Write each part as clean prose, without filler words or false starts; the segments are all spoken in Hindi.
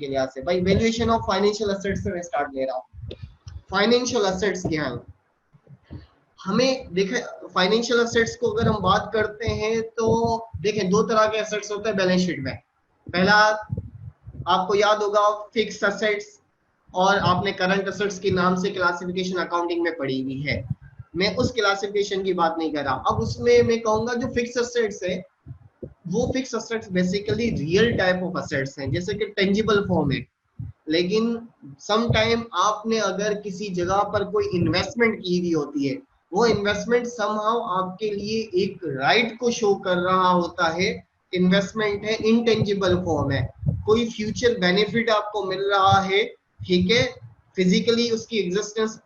के लिहाज से। भाई वैल्यूएशन ऑफ फाइनेंशियल एसेट्स से मैं स्टार्ट ले रहा हूँ। फाइनेंशियल एसेट्स क्या है? हमें देखें, फाइनेंशियल एसेट्स को अगर हम बात करते हैं तो देखें दो तरह के एसेट्स होते हैं बैलेंस शीट में। पहला आपको याद होगा फिक्स एसेट्स, और आपने करंट एसेट्स के नाम से क्लासिफिकेशन अकाउंटिंग में पढ़ी हुई है। मैं उस क्लासिफिकेशन की बात नहीं कर रहा। अब उसमें मैं कहूंगा जो फिक्स एसेट्स है वो fix assets basically real type of assets हैं, जैसे कि टेंजिबल फॉर्म है। लेकिन सम टाइम आपने अगर किसी जगह पर कोई इन्वेस्टमेंट की हुई होती है, वो इन्वेस्टमेंट समहाउ आपके लिए एक राइट को शो कर रहा होता है। इन्वेस्टमेंट है, इनटेंजिबल फॉर्म है, कोई फ्यूचर बेनिफिट आपको मिल रहा है, ठीक है, फिजिकली उसकी एग्जिस्टेंस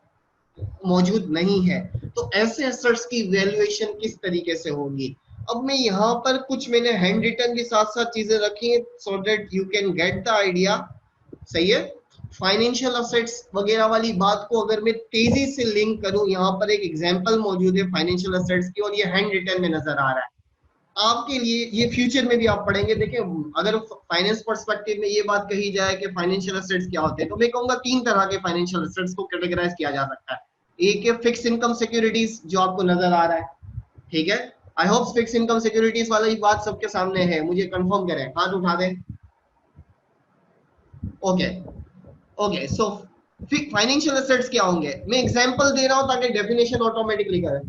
मौजूद नहीं है। तो ऐसे एसेट्स की वैल्यूएशन किस तरीके से होगी? अब मैं यहाँ पर कुछ मैंने हैंड रिटन के साथ साथ चीजें रखी हैं so that you can get the idea. सही है। फाइनेंशियल असेट्स वगैरह वाली बात को अगर मैं तेजी से लिंक करूं, यहाँ पर एक एग्जांपल मौजूद है फाइनेंशियल असेट्स की, और ये हैंड रिटन में नजर आ रहा है आपके लिए। ये फ्यूचर में भी आप पढ़ेंगे। देखिए अगर फाइनेंस पर्सपेक्टिव में ये बात कही जाए कि फाइनेंशियल असेट्स क्या होते हैं, तो मैं कहूंगा तीन तरह के फाइनेंशियल असेट्स को कैटेगराइज किया जा सकता है। एक है फिक्स इनकम सिक्योरिटीज, जो आपको नजर आ रहा है, ठीक है। I hope fix income securities वाला ही बात सबके सामने है, मुझे कंफर्म करें, हाथ उठा दें। Okay okay, so financial assets क्या होंगे, मैं एग्जांपल दे रहा हूं ताकि डेफिनेशन ऑटोमेटिकली करें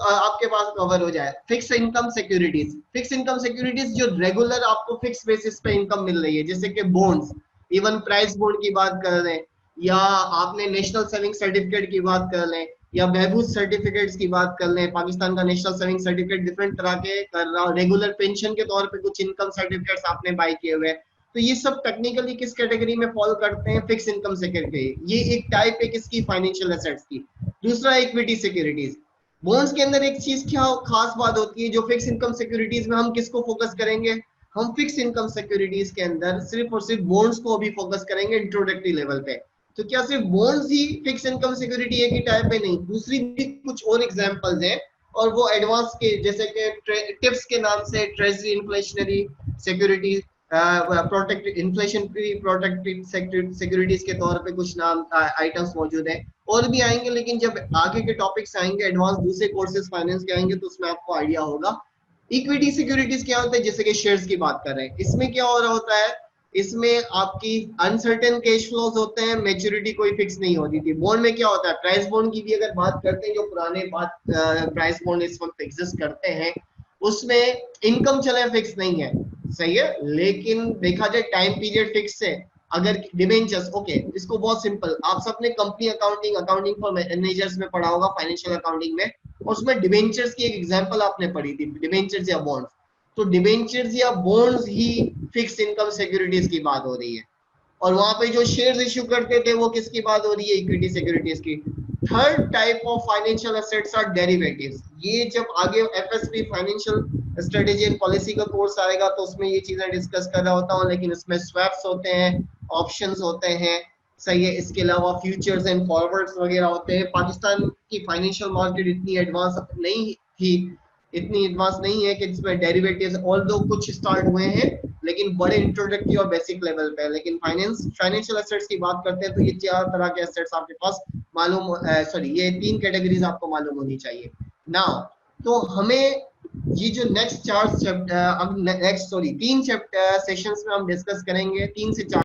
आपके पास कवर हो जाए। Fix income securities, fix income securities जो रेगुलर आपको फिक्स बेसिस पे इनकम मिल रही है, जैसे कि बॉन्ड्स, इवन प्राइस बॉन्ड की बात कर लें, या आपने नेशनल सेविंग सर्टिफिकेट की बात कर लें, या बहबूद सर्टिफिकेट्स की बात कर लें। पाकिस्तान का नेशनल सेविंग सर्टिफिकेट डिफरेंट तरह के कर रहा हूं, रेगुलर पेंशन के तौर पे कुछ इनकम सर्टिफिकेट्स आपने बाय किए हुए, तो ये सब टेक्निकली किस कैटेगरी में फॉल करते हैं? Fix income security. ये एक टाइप है किसकी? फाइनेंशियल एसेट्स की। दूसरा इक्विटी सिक्योरिटीज। बॉन्ड्स के अंदर एक चीज क्या खास बात होती है, जो फिक्स इनकम सिक्योरिटीज में हम किसको फोकस करेंगे? हम फिक्स इनकम सिक्योरिटीज के अंदर सिर्फ और सिर्फ बॉन्ड्स को भी फोकस करेंगे इंट्रोडक्टरी लेवल पे। तो क्या सिर्फ बॉन्ड्स ही फिक्स इनकम सिक्योरिटी एक ही टाइप है? नहीं, दूसरी भी कुछ और एग्जांपल्स हैं, और वो एडवांस के जैसे कि टिप्स के नाम से treasury inflationary security, protect inflation free protected securities के तौर पे कुछ नाम आइटम्स मौजूद हैं। और भी आएंगे, लेकिन जब आगे के टॉपिक्स आएंगे एडवांस दूसरे कोर्सेज फाइनेंस के आएंगे तो उसमें आपको आइडिया होगा। इक्विटी सिक्योरिटीज क्या होता है? जैसे कि शेयर्स की बात कर रहे हैं, इसमें क्या हो रहा होता है, इसमें आपकी अनसर्टेन कैश फ्लोज होते हैं, मैच्योरिटी कोई फिक्स नहीं होती थी। बॉन्ड में क्या होता है, प्राइस बॉन्ड की भी अगर बात करते हैं, जो पुराने बात प्राइस बॉन्ड इस वक्त एग्जिस्ट करते हैं, उसमें इनकम चले फिक्स नहीं है, सही है, लेकिन देखा जाए टाइम पीरियड फिक्स है। अगर डिबेंचर्स, ओके, इसको बहुत सिंपल, आप सबने company accounting, accounting for managers में पढ़ा होगा, फाइनेंशियल अकाउंटिंग में, और उसमें डिबेंचर्स की एक एग्जांपल आपने पढ़ी थी, डिबेंचर्स या बॉन्ड्स। तो डिबेंचर्स या बॉन्ड्स ही फिक्स इनकम सिक्योरिटीज की बात हो रही है, और वहां पे जो शेयर्स इश्यू करते थे वो किसकी बात हो रही है? इक्विटी सिक्योरिटीज की। Third type of financial assets are derivatives. ये जब आगे FSP financial strategy and policy का कोर्स आएगा तो उसमें ये चीजें डिस्कस कर रहा होता हूँ, लेकिन इसमें स्वैप्स होते हैं, ऑप्शंस होते हैं, सही है, इसके अलावा फ्यूचर्स एंड फॉरवर्ड्स वगैरह होते हैं। पाकिस्तान की फाइनेंशियल मार्केट इतनी एडवांस नहीं थी, इतनी एडवांस नहीं है कि जिसमें डेरिवेटिव्स ऑल्दो कुछ स्टार्ट हुए हैं, लेकिन बड़े इंट्रोडक्टरी और बेसिक लेवल पे। लेकिन फाइनेंशियल एसेट्स की बात करते हैं तो ये चार तरह के एसेट्स आपके पास मालूम, सॉरी, ये तीन कैटेगरीज आपको मालूम होनी चाहिए। नाउ तो हमें ये जो नेक्स्ट चार चैप्टर, अब नेक्स्ट सॉरी तीन चैप्टर सेशंस में हम डिस्कस करेंगे, 3 से 4